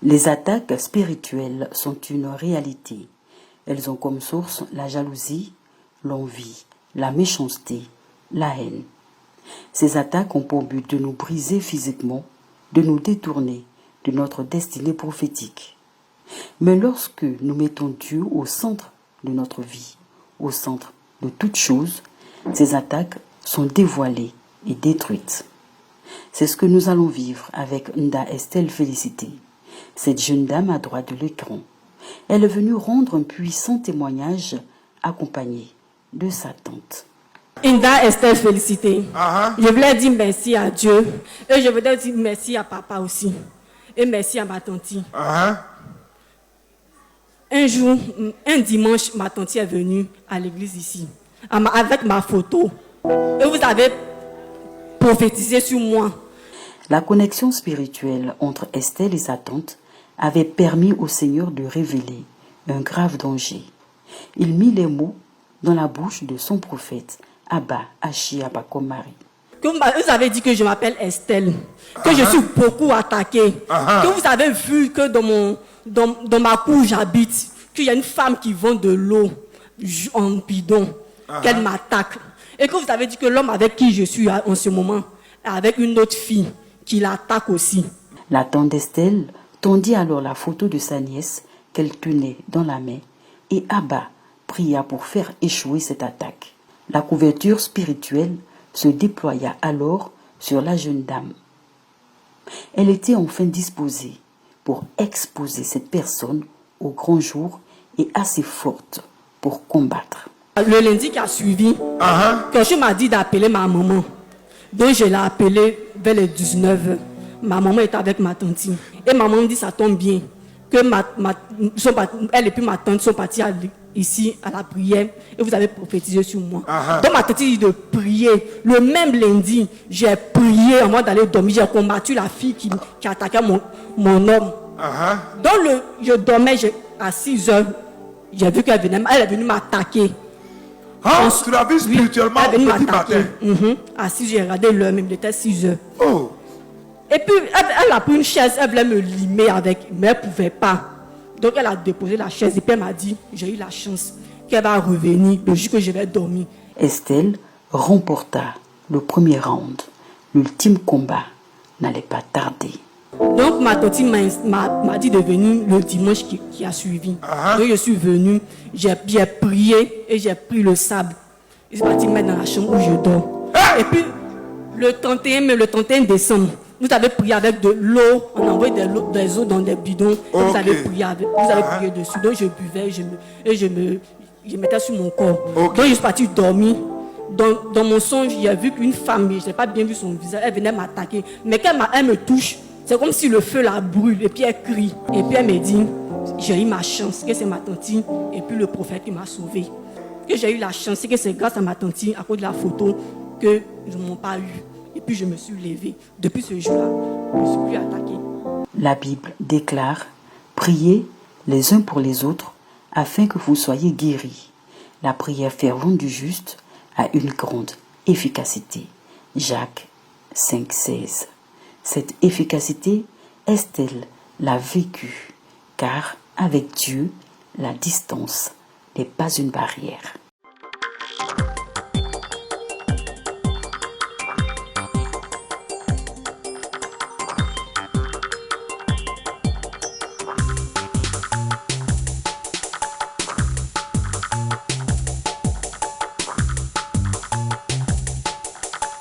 Les attaques spirituelles sont une réalité. Elles ont comme source la jalousie, l'envie, la méchanceté, la haine. Ces attaques ont pour but de nous briser physiquement, de nous détourner de notre destinée prophétique. Mais lorsque nous mettons Dieu au centre de notre vie, au centre de toute chose, ces attaques sont dévoilées et détruites. C'est ce que nous allons vivre avec Nda Estelle Félicité, cette jeune dame à droite de l'écran. Elle est venue rendre un puissant témoignage accompagnée de sa tante. Nda Estelle Félicité. Je voulais dire merci à Dieu et je voulais dire merci à papa aussi et merci à ma tante. Un jour, un dimanche, ma tante est venue à l'église ici avec ma photo et vous avez prophétisé sur moi. La connexion spirituelle entre Estelle et sa tante avait permis au Seigneur de révéler un grave danger. Il mit les mots dans la bouche de son prophète, Abba Ashi Abba Komari. Que vous avez dit que je m'appelle Estelle, que je suis beaucoup attaquée, que vous avez vu que dans ma cour j'habite, qu'il y a une femme qui vend de l'eau en bidon, qu'elle m'attaque. Et que vous avez dit que l'homme avec qui je suis en ce moment, avec une autre fille, qui l'attaque aussi. La tante d'Estelle tendit alors la photo de sa nièce qu'elle tenait dans la main et Abba pria pour faire échouer cette attaque. La couverture spirituelle se déploya alors sur la jeune dame. Elle était enfin disposée pour exposer cette personne au grand jour et assez forte pour combattre. Le lundi qui a suivi, quelqu'un m'a dit d'appeler ma maman. Donc je l'ai appelée vers les 19h. Ma maman est avec ma tante. Et ma maman me dit ça tombe bien. Que elle et puis ma tante sont partis ici à la prière. Et vous avez prophétisé sur moi. Donc ma tante dit de prier. Le même lundi, j'ai prié avant d'aller dormir. J'ai combattu la fille qui attaquait mon homme. Donc je dormais à 6h. J'ai vu qu'elle est venue m'attaquer. Tu l'as vu spirituellement au petit matin. À 6h, j'ai regardé l'heure, même il était 6h. Oh. Et puis, elle a pris une chaise, elle voulait me limer avec, mais elle ne pouvait pas. Donc, elle a déposé la chaise et puis elle m'a dit, j'ai eu la chance qu'elle va revenir le jour que je vais dormir. Estelle remporta le premier round. L'ultime combat n'allait pas tarder. Donc, ma tante m'a dit de venir le dimanche qui a suivi. Donc, je suis venue, j'ai prié et j'ai pris le sable. Je suis parti mettre dans la chambre où je dors. Et puis, le 31 décembre, vous avez prié avec de l'eau, on a envoyé des eaux dans des bidons. Vous avez prié dessus. Donc, je buvais et je mettais sur mon corps. Donc, je suis parti dormir. Dans mon songe, j'ai vu qu'une femme, je n'ai pas bien vu son visage, elle venait m'attaquer. Mais quand elle me touche, c'est comme si le feu la brûle et puis elle crie. Et puis elle me dit, j'ai eu ma chance, que c'est ma tante et puis le prophète qui m'a sauvé. Que j'ai eu la chance, c'est que c'est grâce à ma tante, à cause de la photo, que ils ne m'ont pas eu. Et puis je me suis levée. Depuis ce jour-là, je ne suis plus attaquée. La Bible déclare, priez les uns pour les autres afin que vous soyez guéris. La prière fervente du juste a une grande efficacité. Jacques 5,16. Cette efficacité, Estelle l'a vécue, car avec Dieu, la distance n'est pas une barrière.